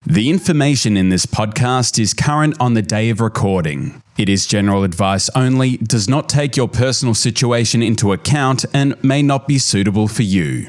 The information in this podcast is current on the day of recording. It is general advice only, does not take your personal situation into account, and may not be suitable for you.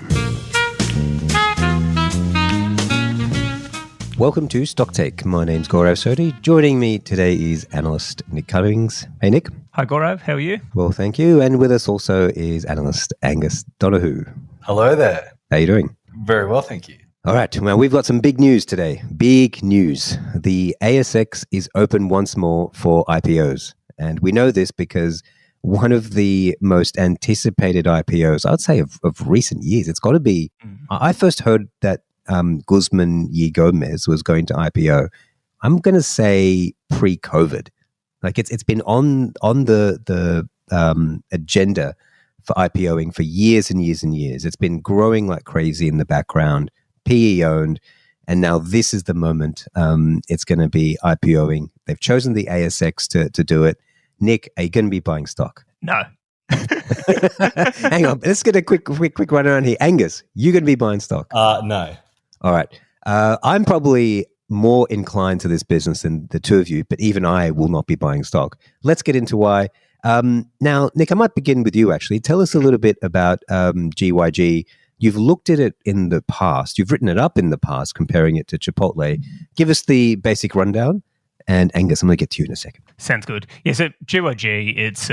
Welcome to Stocktake. My name's Gaurav Sodhi. Joining me today is analyst Nick Cummings. Hey, Nick. Hi, Gaurav. How are you? Well, thank you. And with us also is analyst Angus Donohoo. Hello there. How you doing? Very well, thank you. All right. Well, we've got some big news today. Big news. The ASX is open once more for IPOs. And we know this because one of the most anticipated IPOs, I'd say, of recent years, it's got to be, I first heard that Guzman Gomez was going to IPO. I'm going to say pre-COVID. Like it's been on the agenda for IPOing for years and years and years. It's been growing like crazy in the background. PE owned, and now this is the moment it's going to be IPOing. They've chosen the ASX to do it. Nick, are you going to be buying stock? No. Hang on, let's get a quick run around here. Angus, you going to be buying stock? No. All right. I'm probably more inclined to this business than the two of you, but even I will not be buying stock. Let's get into why. Now, Nick, I might begin with you, actually. Tell us a little bit about GYG. You've looked at it in the past. You've written it up in the past, comparing it to Chipotle. Give us the basic rundown. And Angus, I'm going to get to you in a second. Sounds good. Yeah, so GYG, it's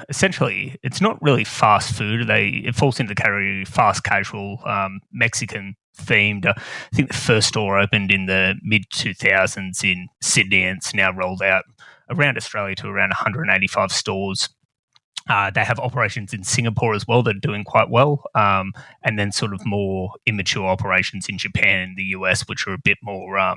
essentially, it's not really fast food. It falls into the category fast casual, Mexican themed. I think the first store opened in the mid-2000s in Sydney, and it's now rolled out around Australia to around 185 stores. They have operations in Singapore as well that are doing quite well, and then sort of more immature operations in Japan and the US, which are a bit more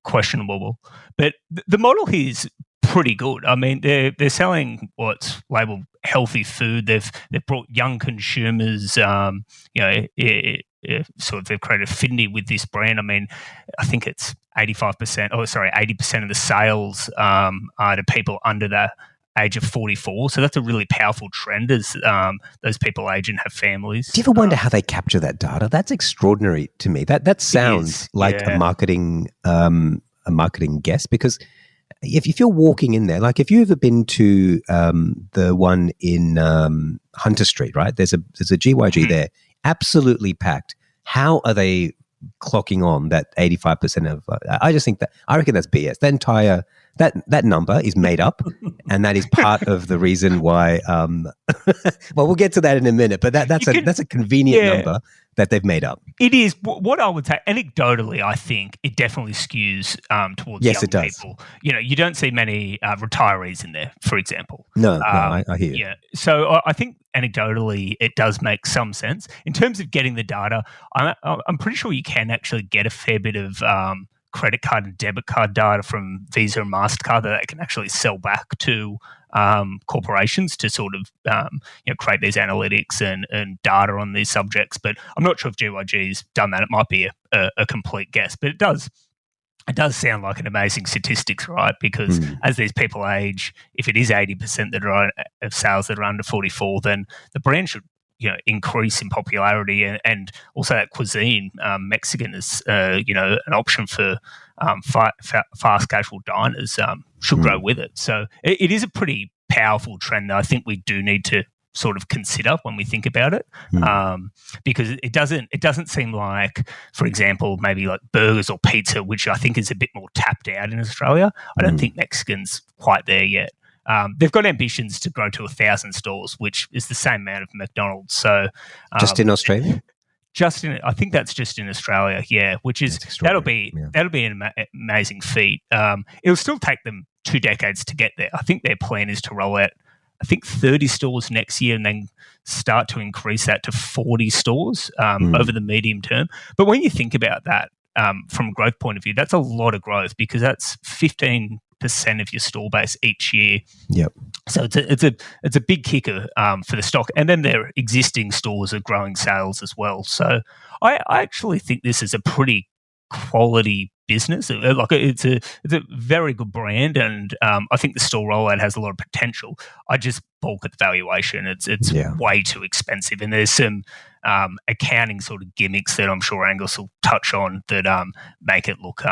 questionable. But the model here is pretty good. I mean, they're selling what's labelled healthy food. They've brought young consumers, sort of they've created affinity with this brand. I mean, I think it's 80% of the sales are to people under the age of 44. So that's a really powerful trend as those people age and have families. Do you ever wonder how they capture that data? That's extraordinary to me. That sounds like a marketing guess, because if you're walking in there, like if you've ever been to the one in Hunter Street, right? There's a GYG there, absolutely packed. How are they clocking on that 85% of? I reckon that's BS. That entire that number is made up, and that is part of the reason why. Well, we'll get to that in a minute, but that's a convenient number that they've made up. It is. What I would say, anecdotally, I think it definitely skews towards young people. You know, you don't see many retirees in there, for example. No, I hear you. Yeah. So I think anecdotally it does make some sense. In terms of getting the data, I'm pretty sure you can actually get a fair bit of credit card and debit card data from Visa and MasterCard that they can actually sell back to corporations to sort of create these analytics and data on these subjects. But I'm not sure if GYG's done that. It might be a complete guess, but it does sound like an amazing statistics, right? Because as these people age, if it is 80% that are of sales that are under 44, then the brand should increase in popularity, and also that cuisine, Mexican is an option for fast casual diners should grow with it. So it is a pretty powerful trend that I think we do need to sort of consider when we think about it, because it doesn't seem like, for example, maybe like burgers or pizza, which I think is a bit more tapped out in Australia. I don't think Mexican's quite there yet. They've got ambitions to grow to 1,000 stores, which is the same amount of McDonald's. So just in Australia? I think that's just in Australia, yeah. Which is that'll be an amazing feat. It'll still take them 2 decades to get there. I think their plan is to roll out 30 stores next year, and then start to increase that to 40 stores over the medium term. But when you think about that from a growth point of view, that's a lot of growth, because that's 15% of your store base each year. Yep. So it's a big kicker for the stock, and then their existing stores are growing sales as well. So I actually think this is a pretty quality business. Like it's a very good brand, and I think the store rollout has a lot of potential. I just balk at the valuation. It's way too expensive, and there's some accounting sort of gimmicks that I'm sure Angus will touch on that make it look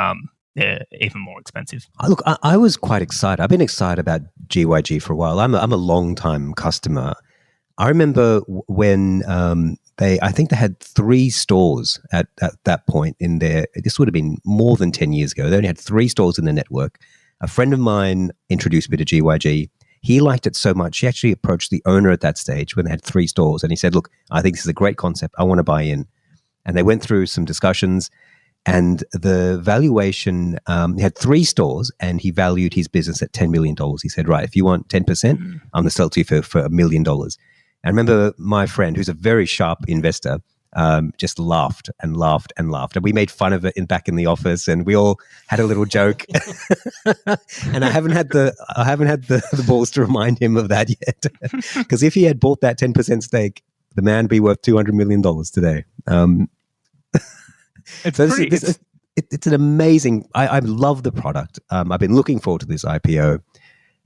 even more expensive. Look, I was quite excited. I've been excited about GYG for a while. I'm a long-time customer. I remember when I think they had 3 stores at that point in their, this would have been more than 10 years ago. They only had 3 stores in the network. A friend of mine introduced me to GYG. He liked it so much, he actually approached the owner at that stage when they had 3 stores. And he said, look, I think this is a great concept. I want to buy in. And they went through some discussions. And the valuation, he had 3 stores and he valued his business at $10 million. He said, right, if you want 10%, I'm going to sell it to you for $1 million. I remember my friend, who's a very sharp investor, just laughed and laughed and laughed. And we made fun of it back in the office, and we all had a little joke. And I haven't had the balls to remind him of that yet. Because if he had bought that 10% stake, the man would be worth $200 million today. It's an amazing, I love the product. I've been looking forward to this IPO.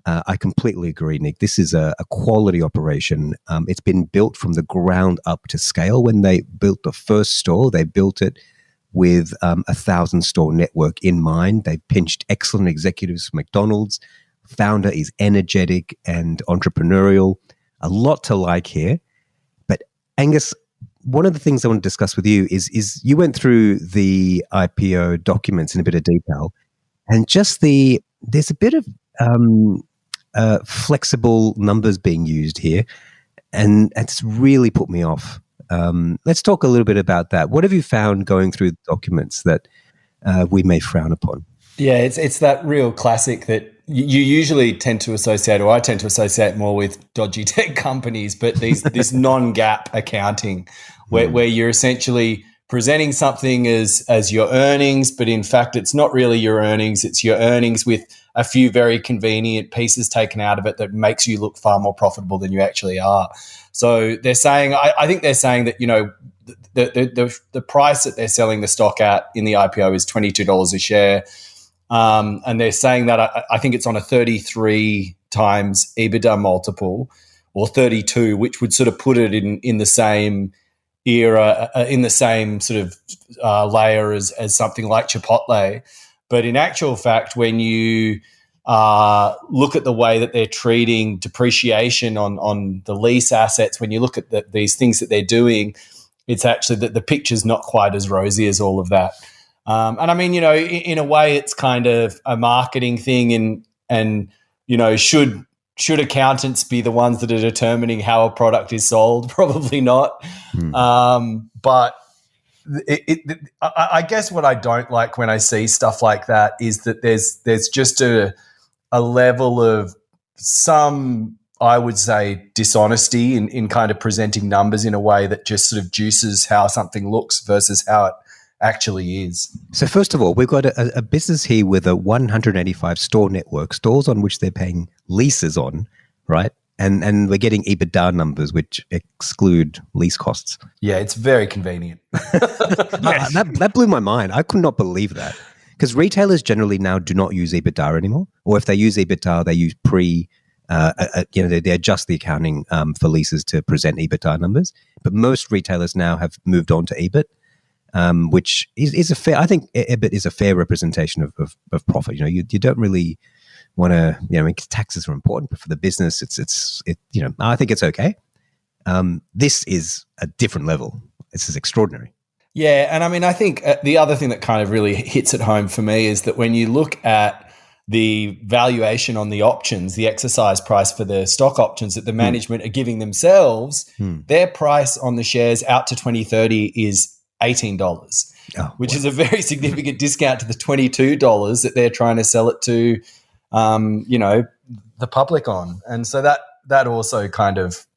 I completely agree, Nick. This is a quality operation. It's been built from the ground up to scale. When they built the first store, they built it with 1,000 store network in mind. They pinched excellent executives from McDonald's. Founder is energetic and entrepreneurial. A lot to like here. But Angus, one of the things I want to discuss with you is you went through the IPO documents in a bit of detail, and just there's a bit of flexible numbers being used here, and it's really put me off. Let's talk a little bit about that. What have you found going through the documents that we may frown upon? Yeah, it's that real classic that you usually tend to associate, or I tend to associate more with dodgy tech companies, but this non-GAAP accounting where you're essentially presenting something as your earnings, but in fact it's not really your earnings, it's your earnings with a few very convenient pieces taken out of it that makes you look far more profitable than you actually are. So they're saying, I think they're saying that, the price that they're selling the stock at in the IPO is $22 a share. And they're saying that I think it's on a 33 times EBITDA multiple, or 32, which would sort of put it in the same era, in the same sort of layer as something like Chipotle. But in actual fact, when you look at the way that they're treating depreciation on the lease assets, when you look at these things that they're doing, it's actually that the picture's not quite as rosy as all of that. And I mean, in a way, it's kind of a marketing thing, and should accountants be the ones that are determining how a product is sold? Probably not. But I guess what I don't like when I see stuff like that is that there's just a level of some, I would say, dishonesty in kind of presenting numbers in a way that just sort of juices how something looks versus how it actually is. So first of all, we've got a business here with a 185 store network, stores on which they're paying leases on, right? And we're getting EBITDA numbers which exclude lease costs. Yeah, it's very convenient. That blew my mind. I could not believe that. Because retailers generally now do not use EBITDA anymore. Or if they use EBITDA, they use they adjust the accounting for leases to present EBITDA numbers. But most retailers now have moved on to EBIT. Which is a fair, I think EBIT is a fair representation of profit. You don't really want to, taxes are important, but for the business, I think it's okay. This is a different level. This is extraordinary. Yeah. And I mean, I think the other thing that kind of really hits at home for me is that when you look at the valuation on the options, the exercise price for the stock options that the management are giving themselves, their price on the shares out to 2030 is $18, which is a very significant discount to the $22 that they're trying to sell it to, the public on. And so that also kind of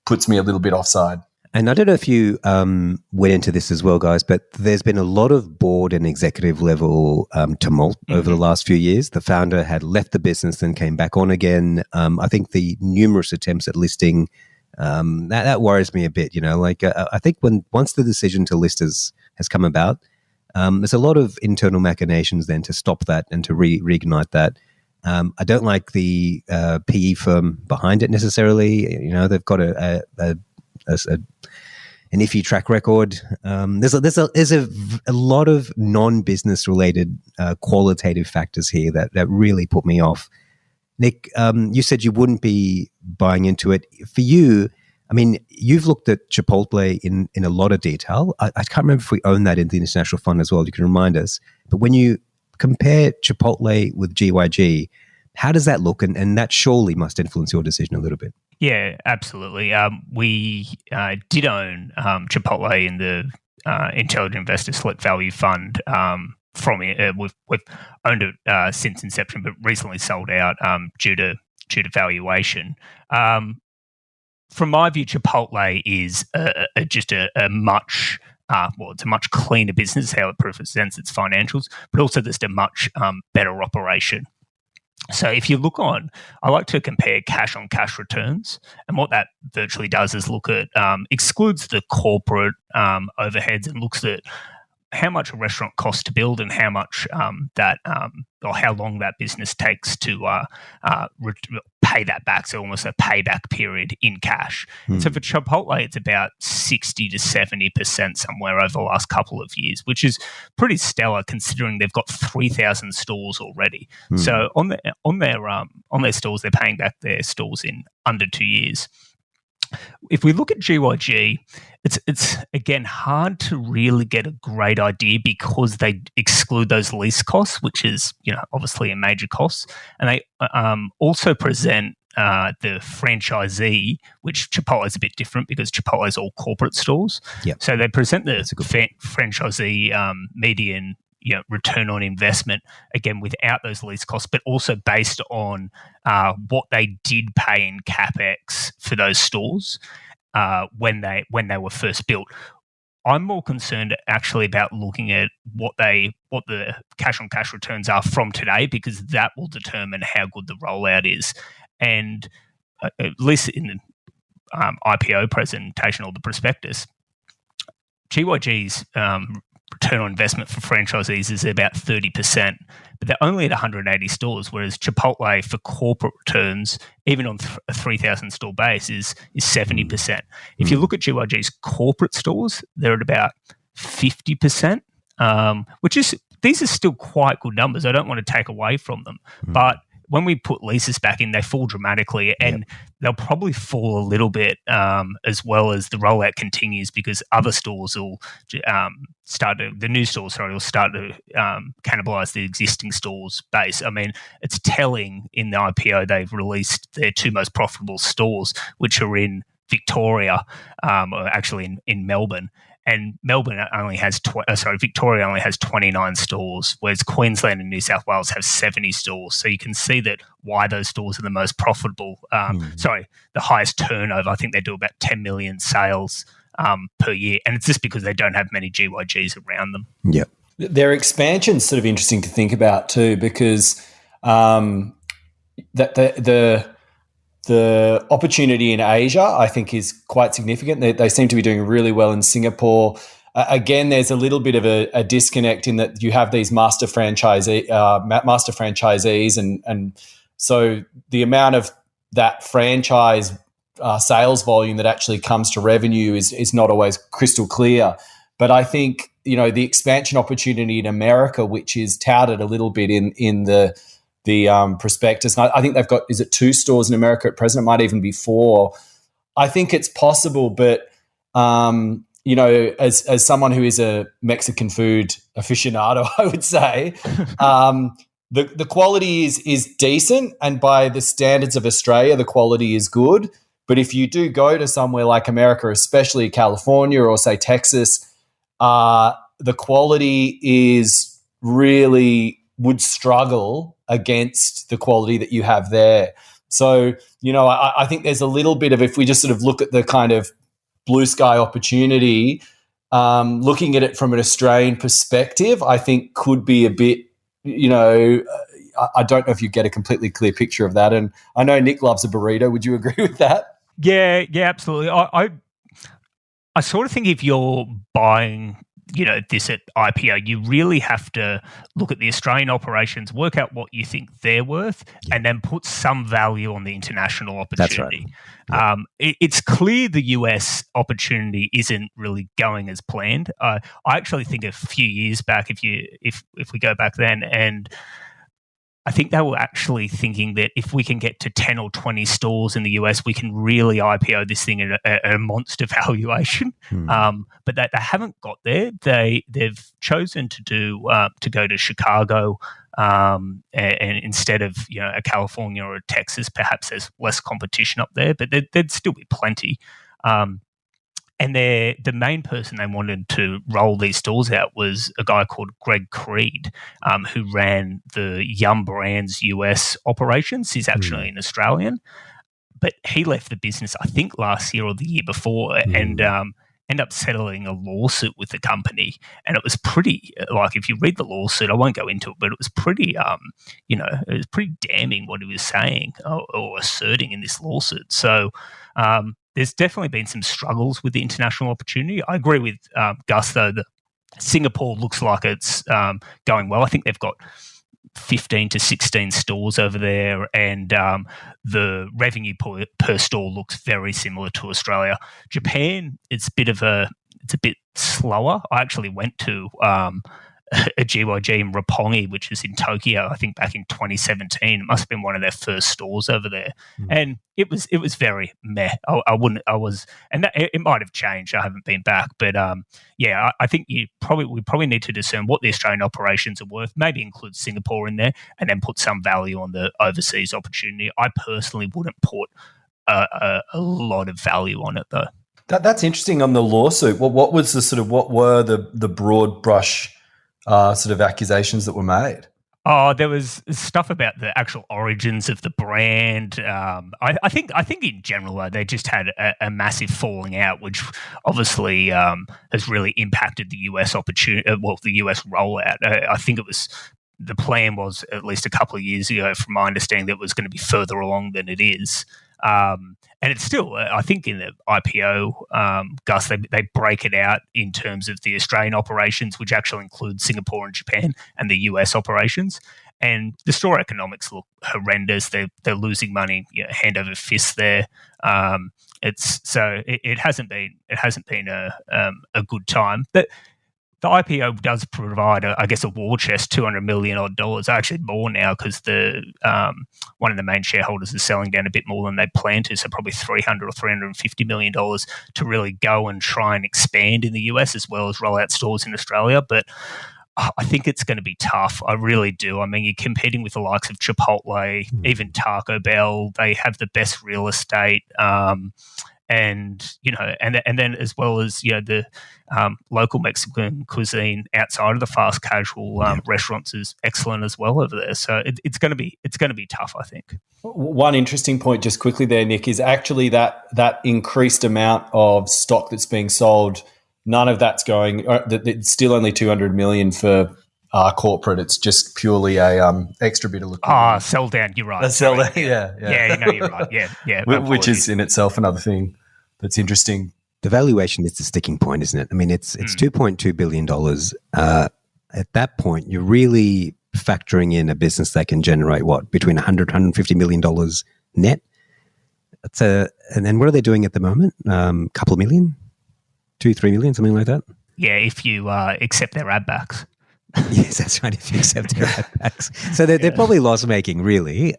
puts me a little bit offside. And I don't know if you went into this as well, guys, but there's been a lot of board and executive level tumult over the last few years. The founder had left the business and came back on again. I think the numerous attempts at listing, that worries me a bit. I think once the decision to list has come about, there's a lot of internal machinations then to stop that and to reignite that. I don't like the PE firm behind it necessarily. They've got iffy track record. There's a lot of non-business related qualitative factors here that really put me off. Nick, you said you wouldn't be buying into it. For you, I mean, you've looked at Chipotle in a lot of detail. I can't remember if we own that in the international fund as well. You can remind us. But when you compare Chipotle with GYG, how does that look? And that surely must influence your decision a little bit. Yeah, absolutely. We did own Chipotle in the Intelligent Investor Select Value Fund. We've owned it since inception, but recently sold out due to valuation. From my view, Chipotle is just a much it's a much cleaner business how it presents its financials, but also just a much better operation. So if you look on, I like to compare cash on cash returns, and what that virtually does is look at excludes the corporate overheads and looks at how much a restaurant costs to build and how much or how long that business takes to pay that back. So almost a payback period in cash. So for Chipotle, it's about 60 to 70% somewhere over the last couple of years, which is pretty stellar considering they've got 3,000 stores already. So on their stores, they're paying back their stores in under 2 years. If we look at GYG, it's again hard to really get a great idea because they exclude those lease costs, which is obviously a major cost, and they also present the franchisee, which Chipotle is a bit different because Chipotle is all corporate stores. Yep. So they present the franchisee median return on investment, again, without those lease costs, but also based on what they did pay in CapEx for those stores when they were first built. I'm more concerned actually about looking at what the cash on cash returns are from today, because that will determine how good the rollout is. And at least in the IPO presentation or the prospectus, GYG's return on investment for franchisees is about 30%, but they're only at 180 stores, whereas Chipotle for corporate returns, even on a 3,000 store base, is 70%. If you look at GYG's corporate stores, they're at about 50%, these are still quite good numbers. I don't want to take away from them, but when we put leases back in, they fall dramatically, and they'll probably fall a little bit as well as the rollout continues, because other stores will start to cannibalize the existing stores base. I mean, it's telling in the IPO they've released their two most profitable stores, which are in Victoria, or actually in Melbourne. And Victoria only has 29 stores, whereas Queensland and New South Wales have 70 stores. So you can see that why those stores are the most profitable. The highest turnover. I think they do about 10 million sales per year, and it's just because they don't have many GYGs around them. Yeah, their expansion's sort of interesting to think about too, because the opportunity in Asia, I think, is quite significant. They seem to be doing really well in Singapore. Again, there's a little bit of a disconnect in that you have these master franchisees, and so the amount of that franchise sales volume that actually comes to revenue is not always crystal clear. But I think the expansion opportunity in America, which is touted a little bit in the prospectus. And I think they've got, is it 2 stores in America at present? It might even be 4. I think it's possible, but as someone who is a Mexican food aficionado, I would say the quality is decent, and by the standards of Australia, the quality is good. But if you do go to somewhere like America, especially California or say Texas, the quality is really would struggle against the quality that you have there. So, I think there's a little bit of, if we just sort of look at the kind of blue sky opportunity, looking at it from an Australian perspective, I think could be a bit, I don't know if you get a completely clear picture of that. And I know Nick loves a burrito. Would you agree with that? Yeah, absolutely. I sort of think if you're buying this at IPO, you really have to look at the Australian operations, work out what you think they're worth, and then put some value on the international opportunity. That's right. It's clear the US opportunity isn't really going as planned. I actually think a few years back, if we go back then, and I think they were actually thinking that if we can get to 10 or 20 stores in the US, we can really IPO this thing at a monster valuation. But they haven't got there. They've chosen to go to Chicago, and instead of a California or a Texas. Perhaps there's less competition up there, but there'd still be plenty. And the main person they wanted to roll these stores out was a guy called Greg Creed, who ran the Yum Brands US operations. He's actually an Australian, but he left the business, I think, last year or the year before, and ended up settling a lawsuit with the company. And it was pretty, if you read the lawsuit, I won't go into it, but it was pretty, it was pretty damning what he was saying or asserting in this lawsuit. So, there's definitely been some struggles with the international opportunity. I agree with Gus, though, that Singapore looks like it's going well. I think they've got 15 to 16 stores over there, and the revenue per store looks very similar to Australia. Japan, it's a bit slower. I actually went to a GYG in Roppongi, which is in Tokyo, I think back in 2017. It must have been one of their first stores over there. And it was very meh. It might have changed. I haven't been back, but I think we probably need to discern what the Australian operations are worth, maybe include Singapore in there, and then put some value on the overseas opportunity. I personally wouldn't put a lot of value on it, though. That's interesting on the lawsuit. What was what were the broad brush sort of accusations that were made? Oh, there was stuff about the actual origins of the brand. I think in general, though, they just had a massive falling out, which obviously has really impacted the US opportunity. The US rollout. I think the plan was at least a couple of years ago, from my understanding, that it was going to be further along than it is. And it's still, I think in the IPO, Gus, they break it out in terms of the Australian operations, which actually includes Singapore and Japan, and the US operations. And the store economics look horrendous. They're losing money hand over fist there. It hasn't been a good time. But the IPO does provide, a war chest, $200 million odd. Actually more now, because one of the main shareholders is selling down a bit more than they planned to, so probably $300 or $350 million to really go and try and expand in the US as well as roll out stores in Australia. But I think it's going to be tough. I really do. I mean, you're competing with the likes of Chipotle, even Taco Bell. They have the best real estate. And then as well as the local Mexican cuisine outside of the fast casual restaurants is excellent as well over there. So it's going to be tough, I think. One interesting point, just quickly there, Nick, is actually that increased amount of stock that's being sold. None of that's going. It's still only $200 million for corporate. It's just purely a extra bit of liquidity. Sell down. You're right. Sell down. Yeah. You're right. Yeah. Which is in itself another thing that's interesting. The valuation is the sticking point, isn't it? I mean, it's $2.2 billion. At that point, you're really factoring in a business that can generate between $150 million net. And then what are they doing at the moment? Couple of million, 2-3 million, something like that. Yeah, if you accept their ad backs. Yes, that's right. If you accept their ad backs, so they're probably loss making, really.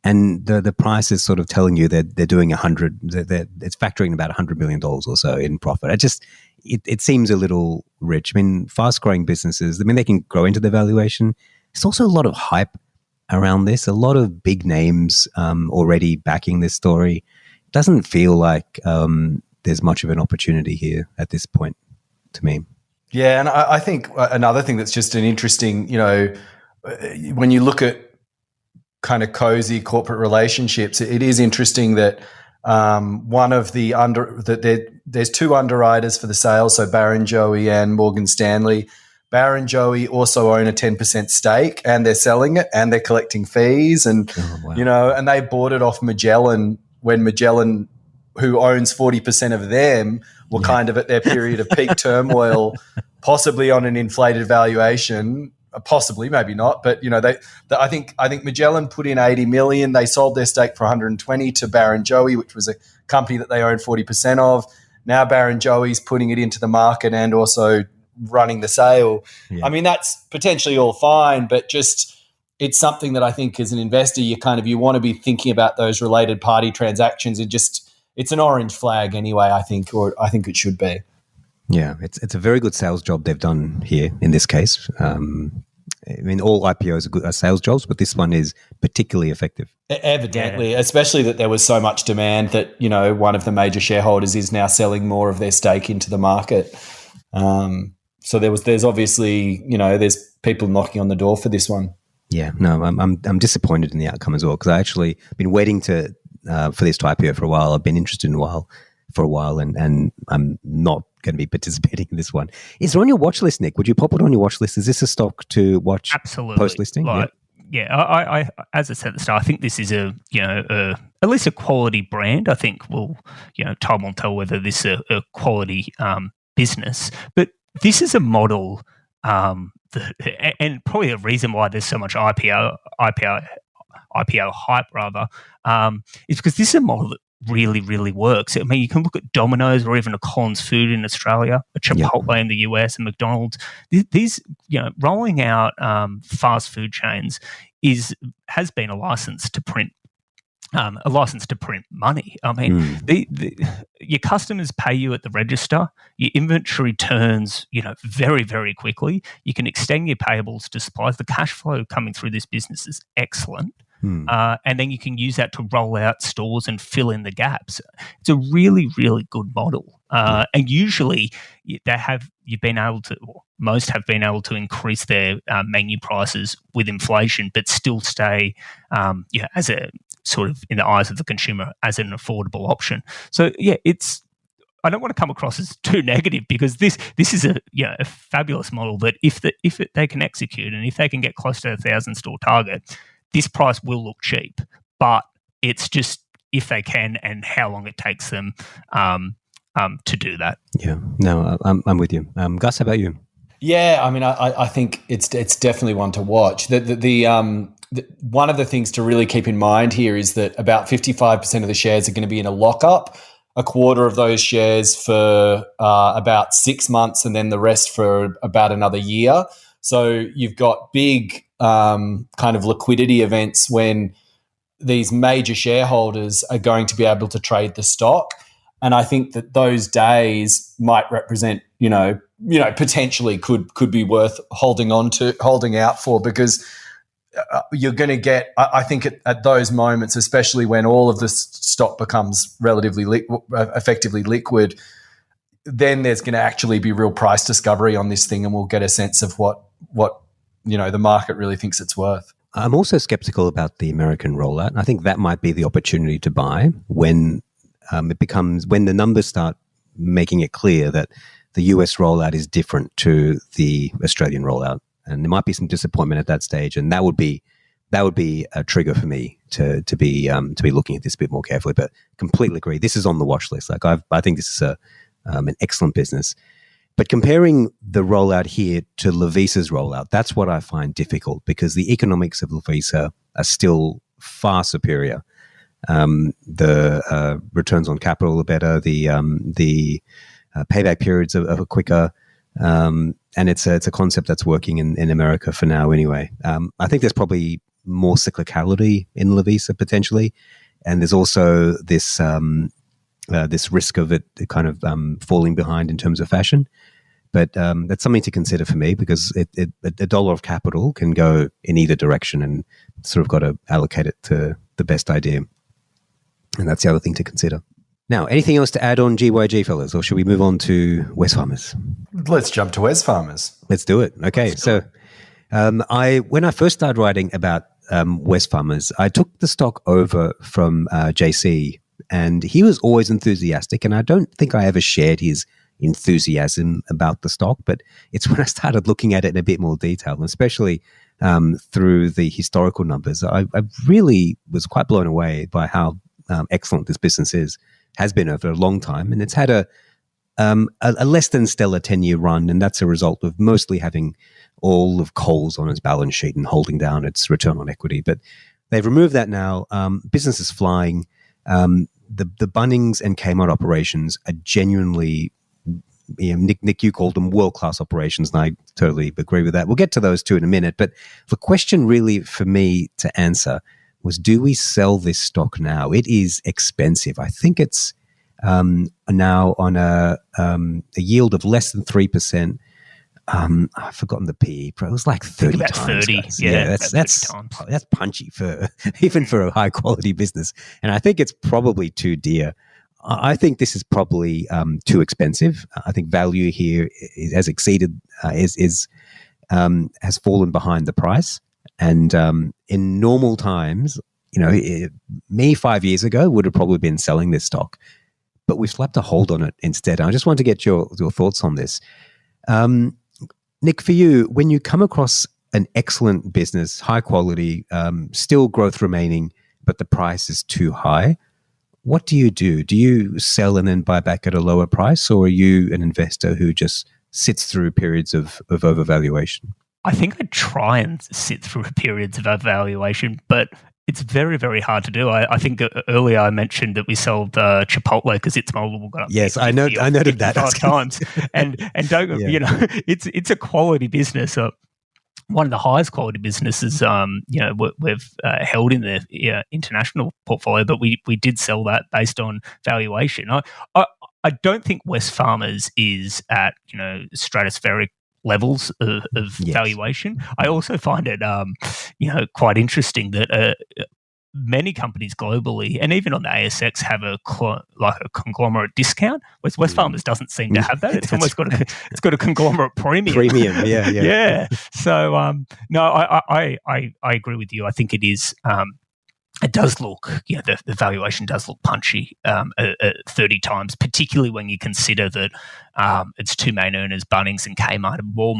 And the price is sort of telling you that they're doing 100. It's factoring about $100 million or so in profit. It seems a little rich. I mean, fast growing businesses, they can grow into the valuation. There's also a lot of hype around this. A lot of big names already backing this story. It doesn't feel like there's much of an opportunity here at this point, to me. Yeah, and I think another thing that's just an interesting, when you look at kind of cozy corporate relationships, it is interesting that one of there's two underwriters for the sale, so Barrenjoey and Morgan Stanley. Barrenjoey also own a 10% stake, and they're selling it, and they're collecting fees, and and they bought it off Magellan when Magellan who owns 40% of them were kind of at their period of peak turmoil, possibly on an inflated valuation, possibly, maybe not. But, I think Magellan put in 80 million. They sold their stake for 120 to Barrenjoey, which was a company that they owned 40% of. Now Barrenjoey's putting it into the market and also running the sale. Yeah. I mean, that's potentially all fine, but just it's something that I think as an investor, you want to be thinking about those related party transactions, and just it's an orange flag anyway, I think it should be. Yeah, it's a very good sales job they've done here in this case. I mean, all IPOs are good sales jobs, but this one is particularly effective. Evidently, especially that there was so much demand that, one of the major shareholders is now selling more of their stake into the market. So there's obviously, there's people knocking on the door for this one. Yeah, no, I'm disappointed in the outcome as well, because I actually been waiting for this to IPO for a while. I've been interested for a while, and I'm not going to be participating in this one. Is it on your watch list, Nick? Would you pop it on your watch list? Is this a stock to watch? Absolutely. Post-listing? I as I said at the start, I think this is at least a quality brand. I think time will tell whether this is a quality business, but this is a model. And probably a reason why there's so much IPO hype, is because this is a model that really, really works. I mean, you can look at Domino's or even a Collins Food in Australia, a Chipotle in the US, and McDonald's. These, rolling out fast food chains has been a license to print. Money. I mean, your customers pay you at the register. Your inventory turns, very, very quickly. You can extend your payables to suppliers. The cash flow coming through this business is excellent. And then you can use that to roll out stores and fill in the gaps. It's a really, really good model. And usually most have been able to increase their menu prices with inflation, but still stay, as a sort of in the eyes of the consumer as an affordable option. So I don't want to come across as too negative, because this is a fabulous model that if they can execute, and if they can get close to 1,000 store target, this price will look cheap. But it's just if they can and how long it takes them to do that. Yeah, no, I'm with you. Gus, how about you? Yeah, I mean, I think it's definitely one to watch. One of the things to really keep in mind here is that about 55% of the shares are going to be in a lockup, a quarter of those shares for about 6 months, and then the rest for about another year. So you've got big kind of liquidity events when these major shareholders are going to be able to trade the stock. And I think that those days might represent, potentially could be worth holding out for, because you're going to get, I think at those moments, especially when all of the stock becomes relatively effectively liquid, then there's going to actually be real price discovery on this thing, and we'll get a sense of what the market really thinks it's worth. I'm also skeptical about the American rollout. I think that might be the opportunity to buy when when the numbers start making it clear that the US rollout is different to the Australian rollout. And there might be some disappointment at that stage, and that would be a trigger for me to be looking at this a bit more carefully. But completely agree, this is on the watch list. Like I think this is an excellent business. But comparing the rollout here to Lovisa's rollout, that's what I find difficult, because the economics of Lovisa are still far superior. The returns on capital are better. The payback periods are quicker. And it's a concept that's working in America for now anyway. I think there's probably more cyclicality in Lovisa potentially. And there's also this risk of it kind of falling behind in terms of fashion. But that's something to consider for me, because a dollar of capital can go in either direction, and sort of got to allocate it to the best idea. And that's the other thing to consider. Now, anything else to add on GYG, fellas, or should we move on to Wesfarmers? Let's jump to Wesfarmers. Let's do it. Okay, when I first started writing about Wesfarmers, I took the stock over from JC, and he was always enthusiastic, and I don't think I ever shared his enthusiasm about the stock, but it's when I started looking at it in a bit more detail, and especially through the historical numbers, I really was quite blown away by how excellent this business is. has been over a long time, and it's had a less than stellar 10-year run, and that's a result of mostly having all of Coles on its balance sheet and holding down its return on equity. But they've removed that now. Business is flying. The Bunnings and Kmart operations are genuinely, Nick, you called them world-class operations, and I totally agree with that. We'll get to those two in a minute. But the question really for me to answer was, do we sell this stock now? It is expensive. I think it's now on a yield of less than 3%. I've forgotten the PE. It was like 30 about times. 30. Guys. Yeah, that's punchy for even for a high quality business. And I think it's probably too dear. I think this is probably too expensive. I think value here has exceeded, has fallen behind the price. And in normal times, me 5 years ago would have probably been selling this stock, but we've slapped a hold on it instead. I just want to get your thoughts on this. Nick, for you, when you come across an excellent business, high quality, still growth remaining, but the price is too high, what do you do? Do you sell and then buy back at a lower price, or are you an investor who just sits through periods of overvaluation? I think I try and sit through periods of overvaluation, but it's very, very hard to do. I think earlier I mentioned that we sold Chipotle because its multiple got up. Yes, I noted that 5 times, and don't it's a quality business. One of the highest quality businesses, we've held in the international portfolio, but we did sell that based on valuation. I don't think Wesfarmers is at stratospheric levels of valuation. I also find it quite interesting that many companies globally, and even on the ASX, have a conglomerate discount. Wesfarmers doesn't seem to have that. It's almost got a conglomerate premium. Yeah. So no, I agree with you. I think it is. It does look, the valuation does look punchy at 30 times, particularly when you consider that its two main earners, Bunnings and Kmart, are more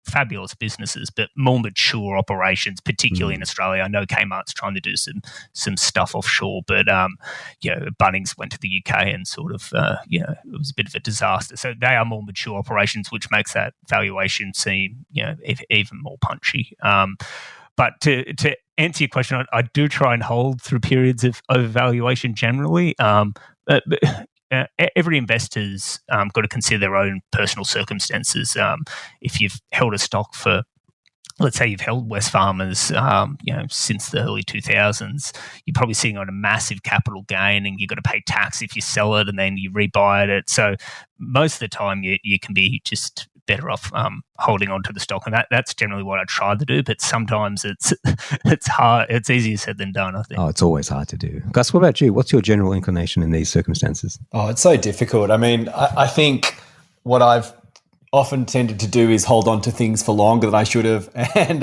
fabulous businesses, but more mature operations, particularly in Australia. I know Kmart's trying to do some stuff offshore, but Bunnings went to the UK and sort of, it was a bit of a disaster. So they are more mature operations, which makes that valuation seem, even more punchy. But to answer your question, I do try and hold through periods of overvaluation generally. Every investor's got to consider their own personal circumstances. If you've held a stock for, let's say you've held Wesfarmers, since the early 2000s, you're probably sitting on a massive capital gain, and you've got to pay tax if you sell it, and then you rebuy it. So most of the time, you can be just better off holding on to the stock, and that's generally what I try to do. But sometimes it's hard. It's easier said than done, I think. Oh, it's always hard to do. Gus, what about you? What's your general inclination in these circumstances? Oh, it's so difficult. I mean, I think what I've often tended to do is hold on to things for longer than I should have, and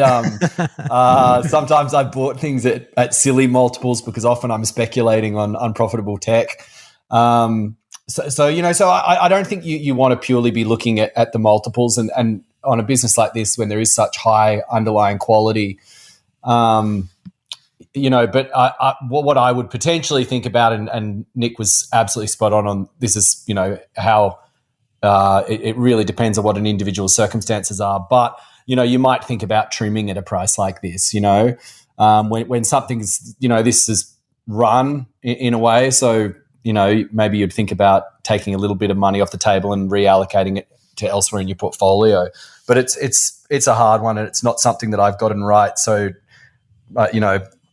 sometimes I bought things at silly multiples because often I'm speculating on unprofitable tech. So I don't think you want to purely be looking at the multiples, and on a business like this when there is such high underlying quality, but what I would potentially think about, and Nick was absolutely spot on this is, how it really depends on what an individual's circumstances are. But, you might think about trimming at a price like this, when something's, this is run in a way. So, maybe you'd think about taking a little bit of money off the table and reallocating it to elsewhere in your portfolio. But it's a hard one, and it's not something that I've gotten right. So,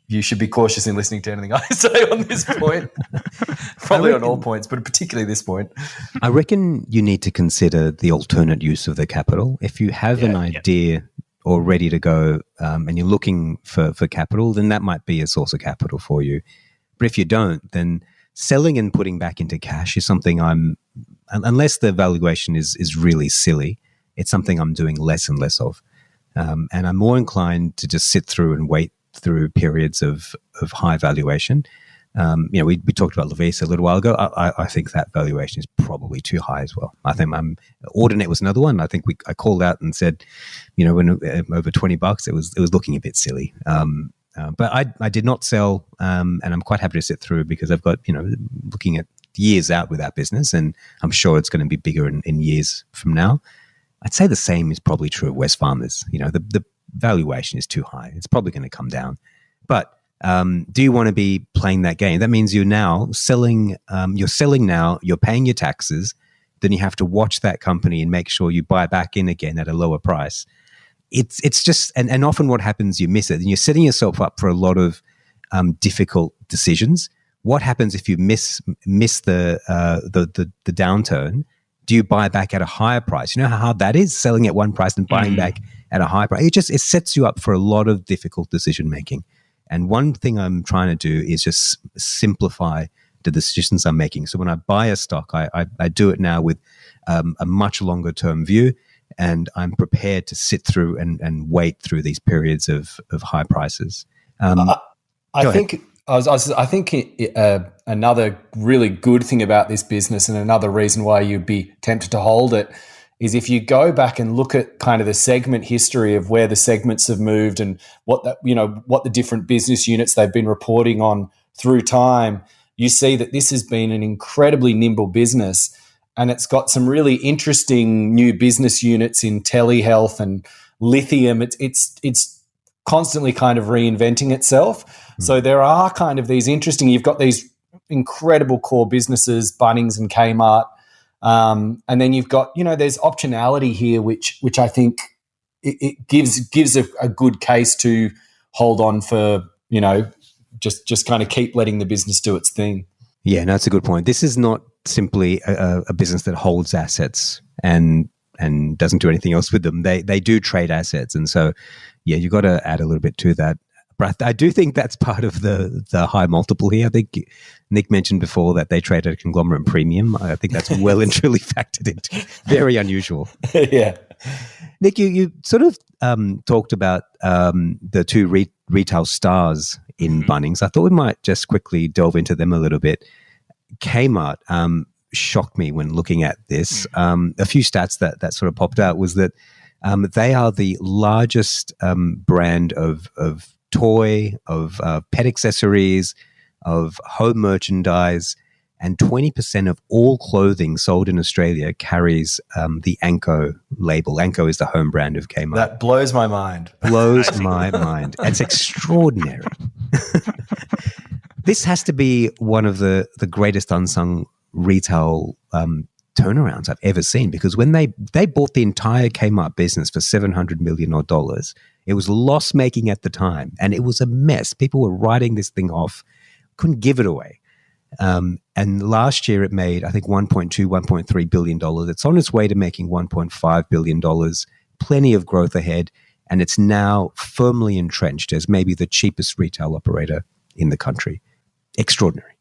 you should be cautious in listening to anything I say on this point. Probably on all points, but particularly this point. I reckon you need to consider the alternate use of the capital. If you have an idea or ready to go, and you're looking for capital, then that might be a source of capital for you. But if you don't, then selling and putting back into cash is something unless the valuation is really silly, it's something I'm doing less and less of. And I'm more inclined to just sit through and wait through periods of high valuation. We talked about Lovisa a little while ago. I think that valuation is probably too high as well. I think Audinate was another one. I think I called out and said, when over $20, it was looking a bit silly. But I did not sell, and I'm quite happy to sit through because I've got, looking at years out with that business, and I'm sure it's going to be bigger in years from now. I'd say the same is probably true of Wesfarmers. The valuation is too high. It's probably going to come down. But do you want to be playing that game? That means you're now selling. You're selling now. You're paying your taxes. Then you have to watch that company and make sure you buy back in again at a lower price. It's just and often what happens, you miss it, and you're setting yourself up for a lot of difficult decisions. What happens if you miss the downturn? Do you buy back at a higher price? You know how hard that is, selling at one price and buying back at a higher price. It sets you up for a lot of difficult decision making. And one thing I'm trying to do is just simplify the decisions I'm making. So when I buy a stock, I do it now with a much longer term view, and I'm prepared to sit through and wait through these periods of high prices. I think another really good thing about this business, and another reason why you'd be tempted to hold it, is if you go back and look at kind of the segment history of where the segments have moved and what the different business units they've been reporting on through time, you see that this has been an incredibly nimble business, and it's got some really interesting new business units in telehealth and lithium. It's constantly kind of reinventing itself. So there are kind of these interesting, you've got these incredible core businesses, Bunnings and Kmart, and then you've got, there's optionality here, which I think it gives a good case to hold on for, just kind of keep letting the business do its thing. Yeah, no, that's a good point. This is not simply a business that holds assets and doesn't do anything else with them. They do trade assets, and so yeah, you've got to add a little bit to that. But I do think that's part of the high multiple here. I think Nick mentioned before that they trade at a conglomerate premium. I think that's well and truly factored into. Very unusual. Yeah. Nick, you sort of talked about the two retail stars in Bunnings. I thought we might just quickly delve into them a little bit. Kmart shocked me when looking at this. A few stats that sort of popped out was that they are the largest brand of toy, of pet accessories, of home merchandise, and 20% of all clothing sold in Australia carries the Anko label. Anko is the home brand of Kmart. That blows my mind. Blows my mind. It's extraordinary. This has to be one of the greatest unsung retail turnarounds I've ever seen, because when they bought the entire Kmart business for $700 million odd, it was loss-making at the time, and it was a mess. People were writing this thing off, couldn't give it away. And last year it made, I think, $1.3 billion. It's on its way to making $1.5 billion, plenty of growth ahead, and it's now firmly entrenched as maybe the cheapest retail operator in the country. Extraordinary.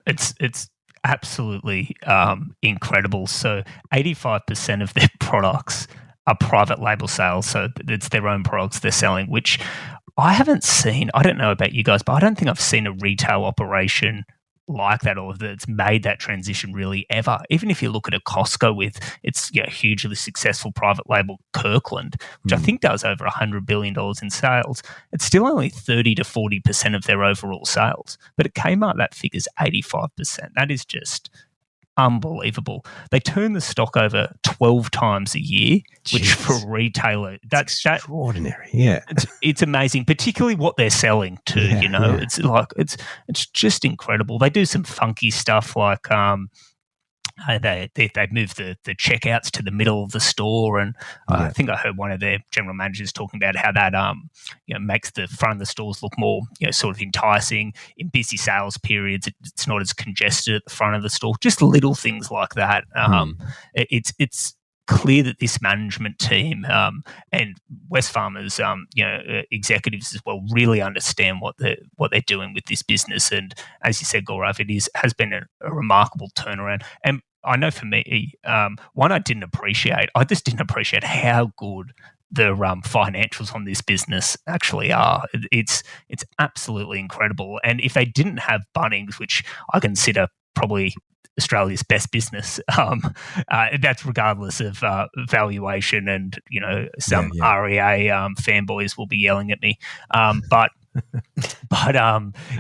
It's absolutely incredible. So 85% of their products are private label sales. So it's their own products they're selling, which I haven't seen. I don't know about you guys, but I don't think I've seen a retail operation like that, or that's made that transition really ever. Even if you look at a Costco with its hugely successful private label Kirkland, which I think does over $100 billion in sales, it's still only 30 to 40% of their overall sales. But at Kmart, that figure's 85%. That is just unbelievable. They turn the stock over 12 times a year, which for a retailer, that's extraordinary. Yeah, it's amazing, particularly what they're selling too. Yeah. It's like it's just incredible. They do some funky stuff like they move the checkouts to the middle of the store, and I think I heard one of their general managers talking about how that makes the front of the stores look more sort of enticing in busy sales periods. It's not as congested at the front of the store. Just little things like that. It's clear that this management team and Wesfarmers executives as well really understand what they're doing with this business. And as you said, Gaurav, has been a remarkable turnaround. And I know for me, one I just didn't appreciate how good the financials on this business actually are. It's absolutely incredible. And if they didn't have Bunnings, which I consider probably Australia's best business, that's regardless of valuation, and some REA fanboys will be yelling at me. But But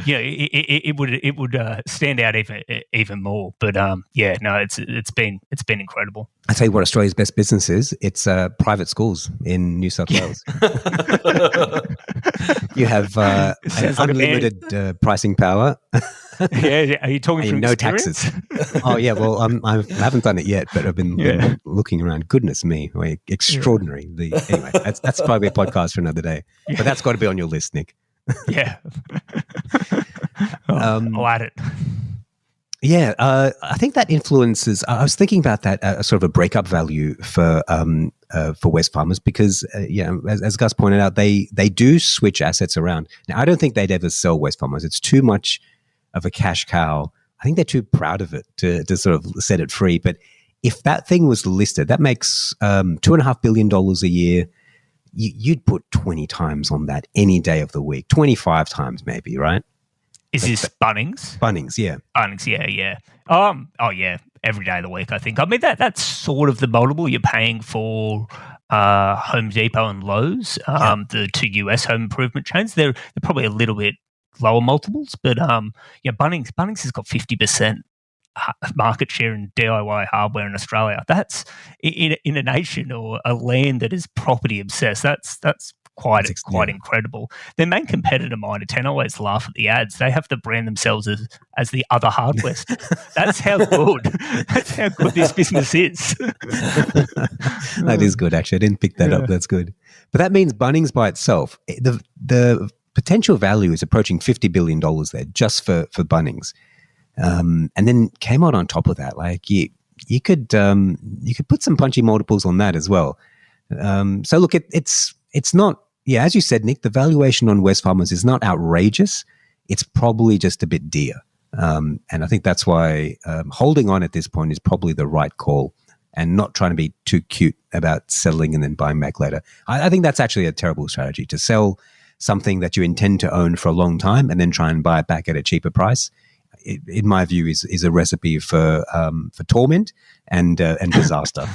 it would stand out even more. But it's been incredible. I tell you what, Australia's best business is. It's private schools in New South Wales. You have an unlimited pricing power. Yeah, are you talking from no experience? taxes? Oh yeah, well I haven't done it yet, but I've been looking around. Goodness me, extraordinary. Anyway, that's probably a podcast for another day. But that's got to be on your list, Nick. Yeah, I'll add it. Yeah, I think that influences. I was thinking about that sort of a breakup value for Wesfarmers because, as Gus pointed out, they do switch assets around. Now, I don't think they'd ever sell Wesfarmers. It's too much of a cash cow. I think they're too proud of it to sort of set it free. But if that thing was listed, that makes $2.5 billion a year. You'd put 20 times on that any day of the week, 25 times maybe, right? Is this Bunnings? Bunnings, yeah. Bunnings, yeah. Every day of the week, I think. I mean, that's sort of the multiple you're paying for Home Depot and Lowe's, the two US home improvement chains. They're probably a little bit lower multiples, but Bunnings has got 50% market share in DIY hardware in Australia. That's in a nation or a land that is property obsessed. That's quite incredible. Their main competitor, Mitre 10, I always laugh at the ads. They have to brand themselves as the other hardware store. That's how good this business is. That is good, actually. I didn't pick that up. That's good. But that means Bunnings by itself, the potential value is approaching $50 billion there just for Bunnings. And then came out on top of that, like you could put some punchy multiples on that as well. So look, it's not, as you said, Nick, the valuation on Wesfarmers is not outrageous. It's probably just a bit dear. And I think that's why holding on at this point is probably the right call and not trying to be too cute about selling and then buying back later. I think that's actually a terrible strategy, to sell something that you intend to own for a long time and then try and buy it back at a cheaper price. In my view, is a recipe for torment and disaster.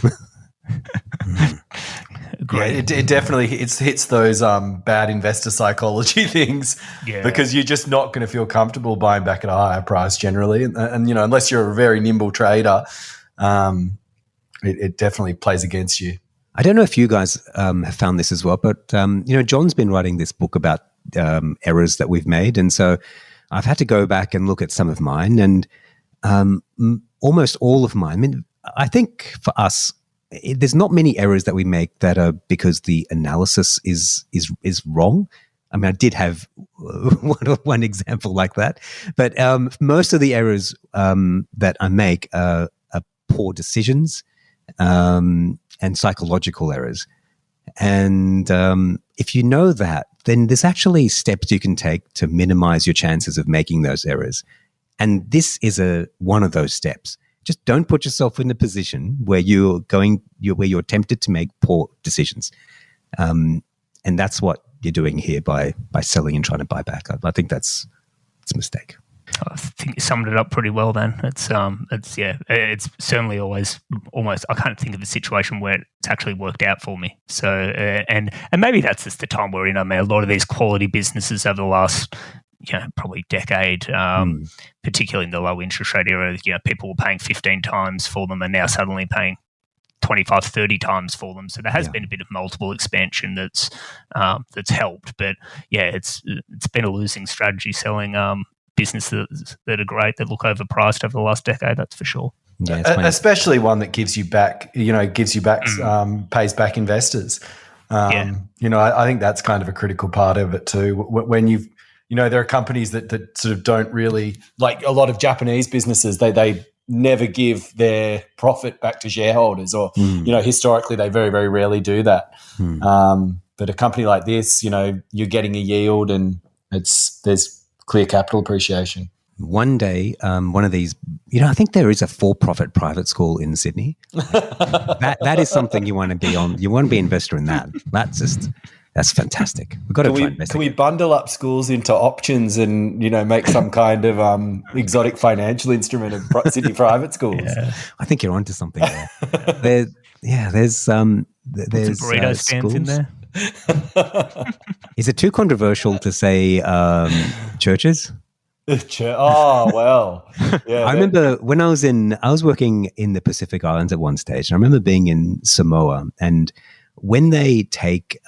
Yeah, it definitely hits those bad investor psychology things, because you're just not going to feel comfortable buying back at a higher price generally, and unless you're a very nimble trader, it definitely plays against you. I don't know if you guys have found this as well, but John's been writing this book about errors that we've made, and so I've had to go back and look at some of mine, and almost all of mine. I mean, I think for us, there's not many errors that we make that are because the analysis is wrong. I mean, I did have one example like that, but most of the errors that I make are poor decisions and psychological errors. And if you know that, then there's actually steps you can take to minimize your chances of making those errors. And this is one of those steps. Just don't put yourself in a position where you're tempted to make poor decisions. And that's what you're doing here by selling and trying to buy back. I think it's a mistake. I think you summed it up pretty well then. It's certainly always almost, I can't think of a situation where it's actually worked out for me. So, and maybe that's just the time we're in. I mean, a lot of these quality businesses over the last, probably decade, particularly in the low interest rate era, people were paying 15 times for them and now suddenly paying 25, 30 times for them. So there has been a bit of multiple expansion that's helped. But it's been a losing strategy selling businesses that are great, that look overpriced over the last decade, that's for sure. Yeah, especially one that gives you back, pays back investors. I think that's kind of a critical part of it too. When you've, there are companies that sort of don't really, like a lot of Japanese businesses, they never give their profit back to shareholders, or, historically they very, very rarely do that. But a company like this, you're getting a yield and there's clear capital appreciation. One day, one of these, I think there is a for-profit private school in Sydney. That is something you want to be on. You want to be an investor in that. That's fantastic. We've got to try and invest. Can we bundle up schools into options and, make some kind of exotic financial instrument of Sydney private schools? Yeah. I think you're onto something there. There's burrito stands in there. Is it too controversial to say churches? Oh, well. Yeah, I remember when I was working in the Pacific Islands at one stage. And I remember being in Samoa, and when they take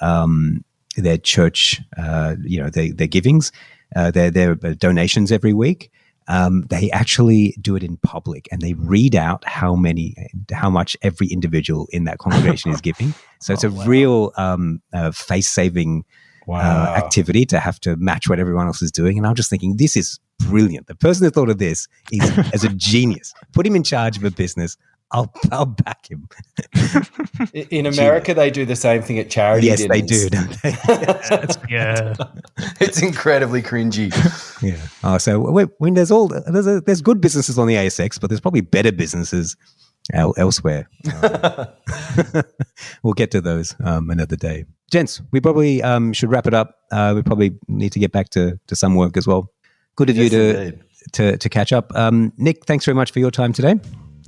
their church, their givings, their donations every week, they actually do it in public, and they read out how much every individual in that congregation is giving. So it's a real face-saving activity to have to match what everyone else is doing. And I'm just thinking, this is brilliant. The person who thought of this is a genius. Put him in charge of a business. I'll back him. In America, they do the same thing at charity dinners. Yes, they do, don't they? Yeah. It's incredibly cringy. Yeah. Oh, so when there's good businesses on the ASX, but there's probably better businesses elsewhere. We'll get to those another day. Gents, we probably should wrap it up. We probably need to get back to some work as well. Good of you to catch up. Nick, thanks very much for your time today.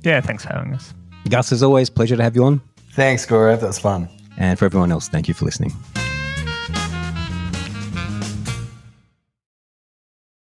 Yeah, thanks for having us. Gus, as always, pleasure to have you on. Thanks, Gaurav. That was fun. And for everyone else, thank you for listening.